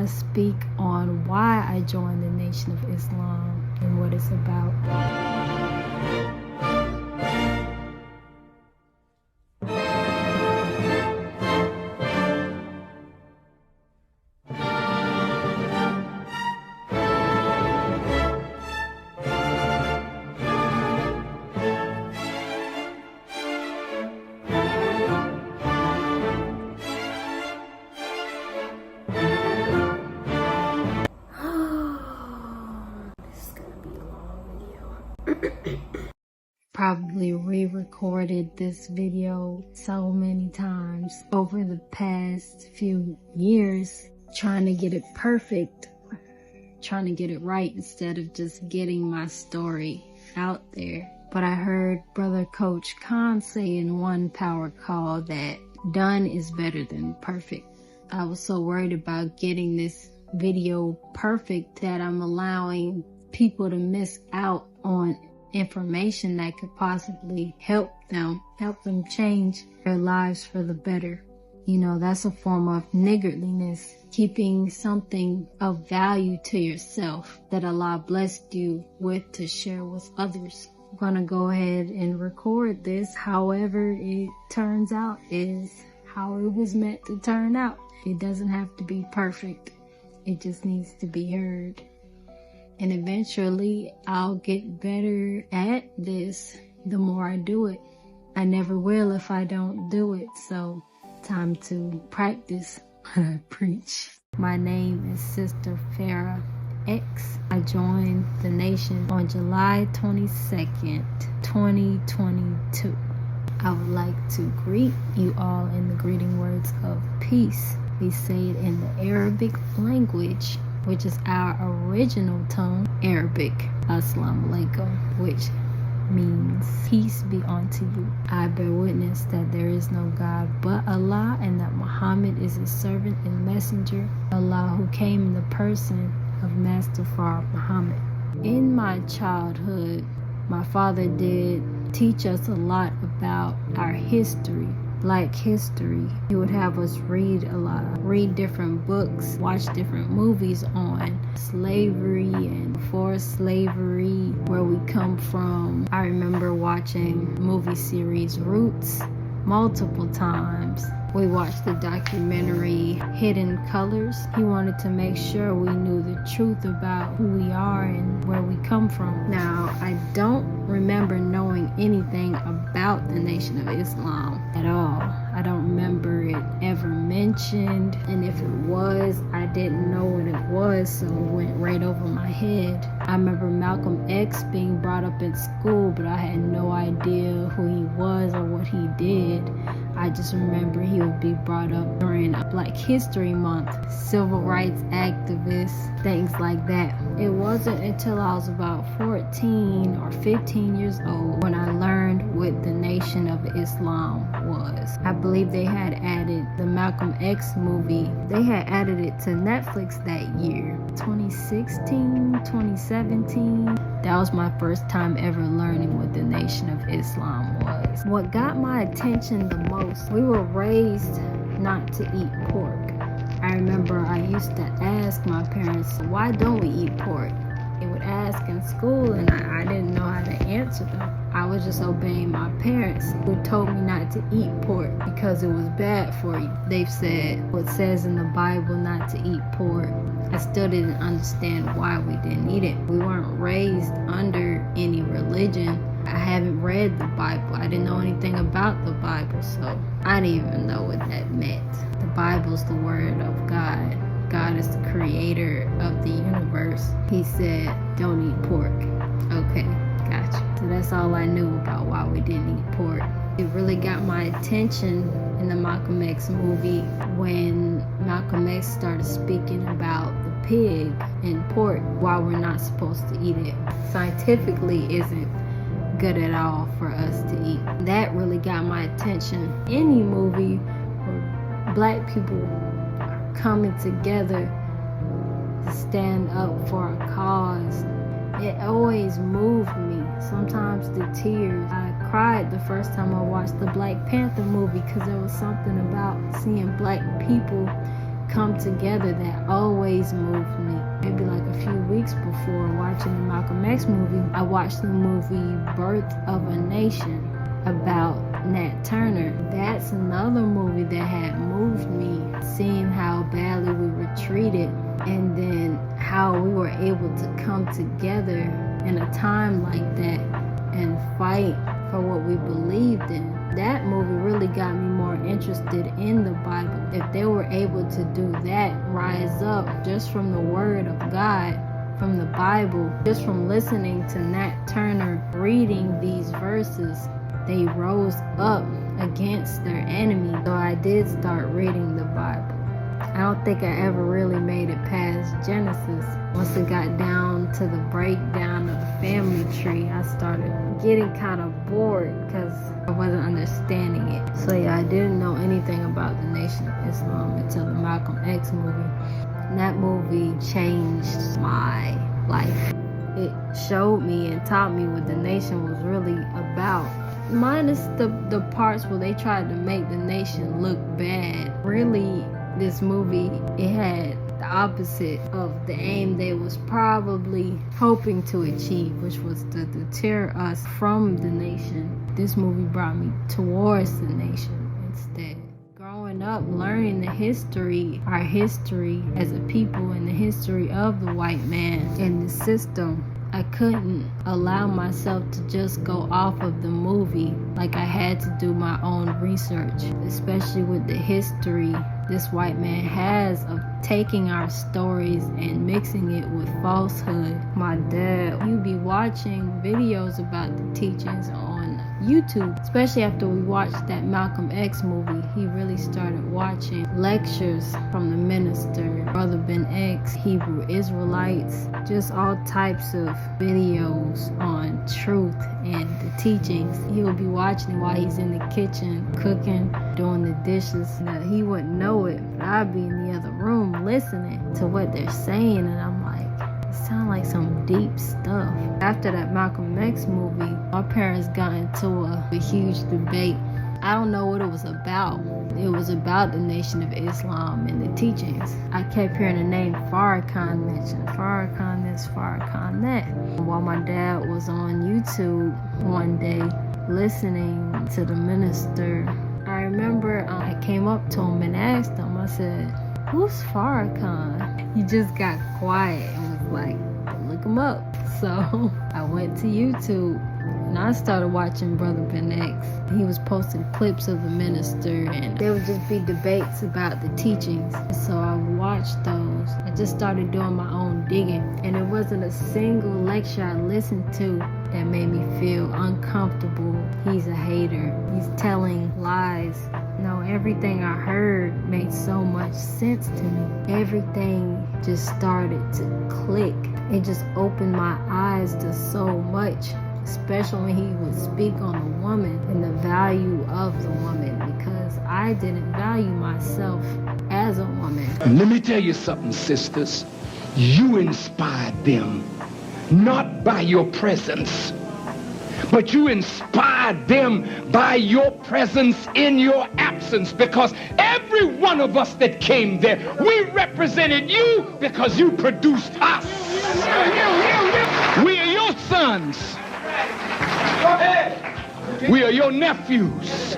to speak on why I joined the Nation of Islam and what it's about. Probably re-recorded this video so many times over the past few years, trying to get it perfect, trying to get it right instead of just getting my story out there. But I heard Brother Coach Khan say in one power call that done is better than perfect. I was so worried about getting this video perfect that I'm allowing people to miss out on information that could possibly help them change their lives for the better. You know, that's a form of niggardliness, keeping something of value to yourself that Allah blessed you with to share with others. I'm gonna go ahead and record this however it turns out is how it was meant to turn out. It doesn't have to be perfect. It just needs to be heard. And eventually I'll get better at this the more I do it. I never will if I don't do it. So time to practice what I preach. My name is Sister Farah X. I joined the Nation on July 22nd, 2022. I would like to greet you all in the greeting words of peace. We say it in the Arabic language, which is our original tongue, Arabic. Assalamu alaikum, which means peace be unto you. I bear witness that there is no God but Allah, and that Muhammad is his servant and messenger, Allah, who came in the person of Master Farah Muhammad. In my childhood, my father did teach us a lot about our history. Black history. He would have us read different books, watch different movies on slavery and forced slavery, where we come from. I remember watching movie series Roots multiple times. We watched the documentary Hidden Colors. He wanted to make sure we knew the truth about who we are and where we come from. Now, I don't remember knowing anything about the Nation of Islam at all. I don't remember it ever mentioned, and if it was, I didn't know what it was, so it went right over my head. I remember Malcolm X being brought up in school, but I had no idea who he was or what he did. I just remember he would be brought up during Black History Month, civil rights activists, things like that. It wasn't until I was about 14 or 15 years old when I learned what the Nation of Islam was. I believe they had added the Malcolm X movie. They had added it to Netflix that year, 2016, 2017. That was my first time ever learning what the Nation of Islam was. What got my attention the most, we were raised not to eat pork. I remember I used to ask my parents, why don't we eat pork? They would ask in school, and I didn't know how to answer them. I was just obeying my parents, who told me not to eat pork because it was bad for you. They've said what says in the Bible not to eat pork. I still didn't understand why we didn't eat it. We weren't raised under any religion. I haven't read the Bible. I didn't know anything about the Bible, so I didn't even know what that meant. The Bible's the word of God. God is the creator of the universe. He said, don't eat pork. Okay, gotcha. So that's all I knew about why we didn't eat pork. It really got my attention in the Malcolm X movie when Malcolm X started speaking about the pig and pork, why we're not supposed to eat it. Scientifically isn't good at all for us to eat. That really got my attention. Any movie where black people are coming together to stand up for a cause, it always moved me, sometimes to tears. I cried the first time I watched the Black Panther movie because there was something about seeing black people come together that always moved me. Maybe like a few weeks before watching the Malcolm X movie, I watched the movie Birth of a Nation about Nat Turner. That's another movie that had moved me, seeing how badly we were treated and then how we were able to come together in a time like that and fight for what we believed in. That movie really got me more interested in the Bible. If they were able to do that, rise up just from the Word of God, from the Bible, just from listening to Nat Turner reading these verses, they rose up against their enemy. So I did start reading the Bible. I don't think I ever really made it past Genesis. Once it got down to the breakdown of the family tree, I started getting kind of bored because I wasn't understanding it. So yeah, I didn't know anything about the Nation of Islam until the Malcolm X movie. And that movie changed my life. It showed me and taught me what the nation was really about. Minus the parts where they tried to make the nation look bad. Really, this movie, it had the opposite of the aim they was probably hoping to achieve, which was to deter us from the nation. This movie brought me towards the nation instead. Growing up, learning the history, our history as a people, and the history of the white man and the system, I couldn't allow myself to just go off of the movie. Like, I had to do my own research, especially with the history this white man has of taking our stories and mixing it with falsehood. My dad, he'd be watching videos about the teachings on YouTube, especially after we watched that Malcolm X movie. He really started watching lectures from the minister, Brother Ben X, Hebrew Israelites, just all types of videos on truth and the teachings. He would be watching while he's in the kitchen cooking, doing the dishes. Now, he wouldn't know it, but I'd be in the other room listening to what they're saying, and I'm like, it sounds like some deep stuff. After that Malcolm X movie, my parents got into a huge debate. I don't know what it was about. It was about the Nation of Islam and the teachings. I kept hearing the name Farrakhan mentioned. Farrakhan this, Farrakhan that. While my dad was on YouTube one day listening to the minister, I remember I came up to him and asked him, I said, "Who's Farrakhan?" He just got quiet and was like, "Look him up." So I went to YouTube and I started watching Brother Ben X. He was posting clips of the minister, and there would just be debates about the teachings. So I watched those. I just started doing my own digging, and it wasn't a single lecture I listened to that made me feel uncomfortable. He's a hater. He's telling lies. No, everything I heard made so much sense to me. Everything just started to click. It just opened my eyes to so much, especially when he would speak on a woman and the value of the woman, because I didn't value myself as a woman. Let me tell you something, sisters. You inspired them, not by your presence, but you inspired them by your presence in your absence, because every one of us that came there, we represented you because you produced us. We are your sons. We are your nephews.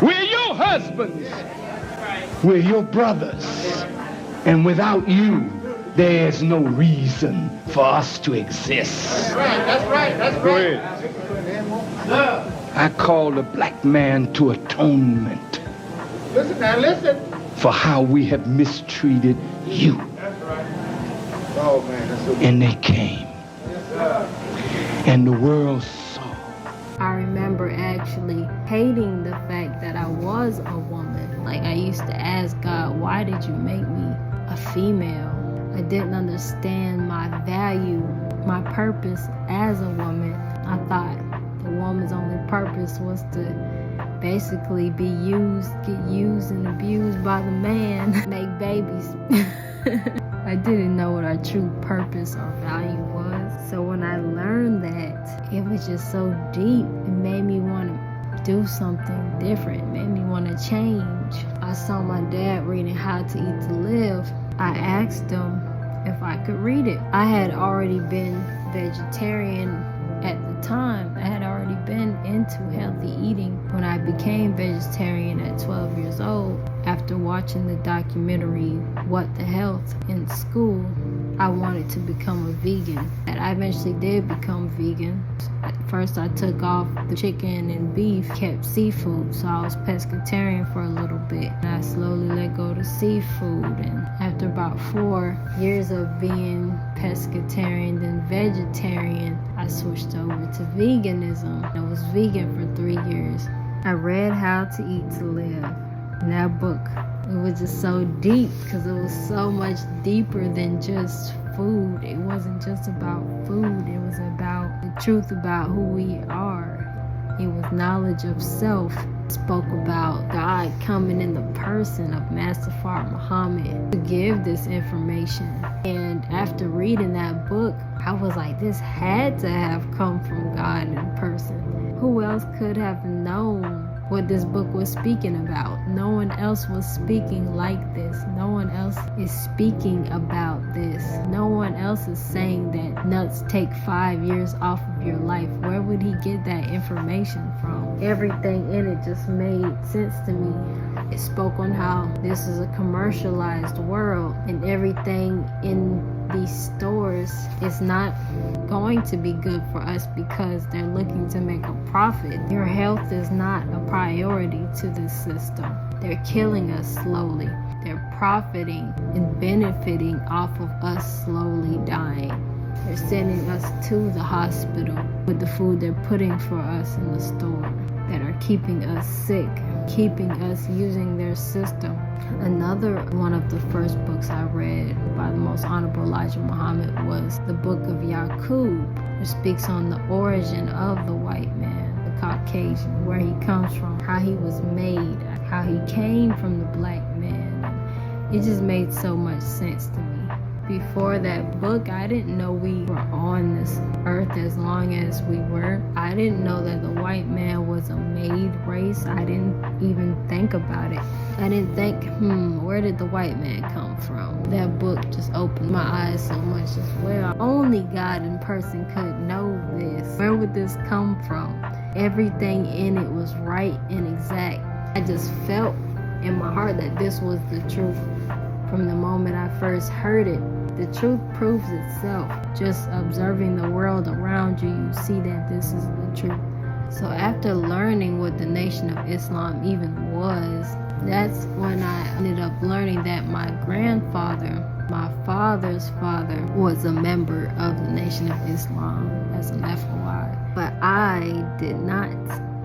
We are your husbands. We're your brothers. And without you, there's no reason for us to exist. That's right. Go ahead. I call the black man to atonement. Listen now, listen. For how we have mistreated you. That's right. Oh man, that's so good. And they came. And the world saw. I remember actually hating the fact that I was a woman. Like, I used to ask God, why did you make me a female? I didn't understand my value, my purpose as a woman. I thought the woman's only purpose was to basically be used, get used and abused by the man, make babies. I didn't know what our true purpose or value was. So when I learned that, it was just so deep. It made me want to do something different. It made me want to change. I saw my dad reading How to Eat to Live. I asked him if I could read it. I had already been vegetarian at the time. I had already been into healthy eating when I became vegetarian at 12 years old. After watching the documentary What the Health in school, I wanted to become a vegan. And I eventually did become vegan. At first I took off the chicken and beef, kept seafood, so I was pescatarian for a little bit. And I slowly let go to seafood, and after about 4 years of being pescatarian then vegetarian, I switched over to veganism. I was vegan for 3 years. I read How to Eat to Live. And that book, it was just so deep because it was so much deeper than just food. It wasn't just about food. It was about the truth about who we are. It was knowledge of self. It spoke about God coming in the person of Master Muhammad to give this information. And after reading that book, I was like, this had to have come from God in person. Who else could have known what this book was speaking about? No one else was speaking like this. No one else is speaking about this. No one else is saying that nuts take 5 years off of your life. Where would he get that information from? Everything in it just made sense to me. It spoke on how this is a commercialized world, and everything in these stores is not going to be good for us because they're looking to make a profit. Your health is not a priority to this system. They're killing us slowly. They're profiting and benefiting off of us slowly dying. They're sending us to the hospital with the food they're putting for us in the store that are keeping us sick, keeping us using their system. Another one of the first books I read by the Most Honorable Elijah Muhammad was the book of Yaqub, which speaks on the origin of the white man, the Caucasian, where he comes from, how he was made, how he came from the black man. It just made so much sense to me. Before that book, I didn't know we were on this earth as long as we were. I didn't know that the white man was a made race. I didn't even think about it. I didn't think, where did the white man come from? That book just opened my eyes so much as well. Only God in person could know this. Where would this come from? Everything in it was right and exact. I just felt in my heart that this was the truth. From the moment I first heard it, the truth proves itself. Just observing the world around you, you see that this is the truth. So after learning what the Nation of Islam even was, that's when I ended up learning that my grandfather, my father's father, was a member of the Nation of Islam as an FOI. But I did not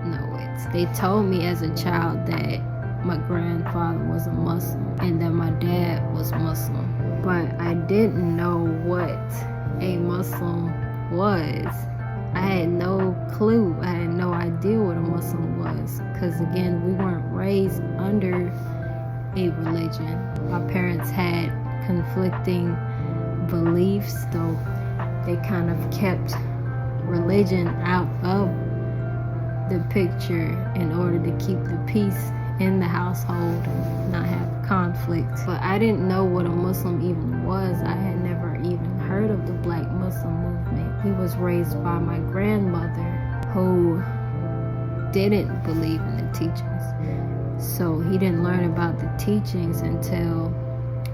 know it. They told me as a child that my grandfather was a Muslim and that my dad was Muslim. But I didn't know what a Muslim was. I had no clue. I had no idea what a Muslim was. Because again, we weren't raised under a religion. My parents had conflicting beliefs, so they kind of kept religion out of the picture in order to keep the peace in the household and not have conflict. But I didn't know what a Muslim even was. I had never even heard of the Black Muslim movement. He was raised by my grandmother who didn't believe in the teachings. So he didn't learn about the teachings until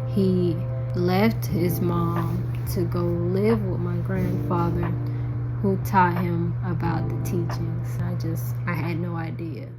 he left his mom to go live with my grandfather who taught him about the teachings. I had no idea.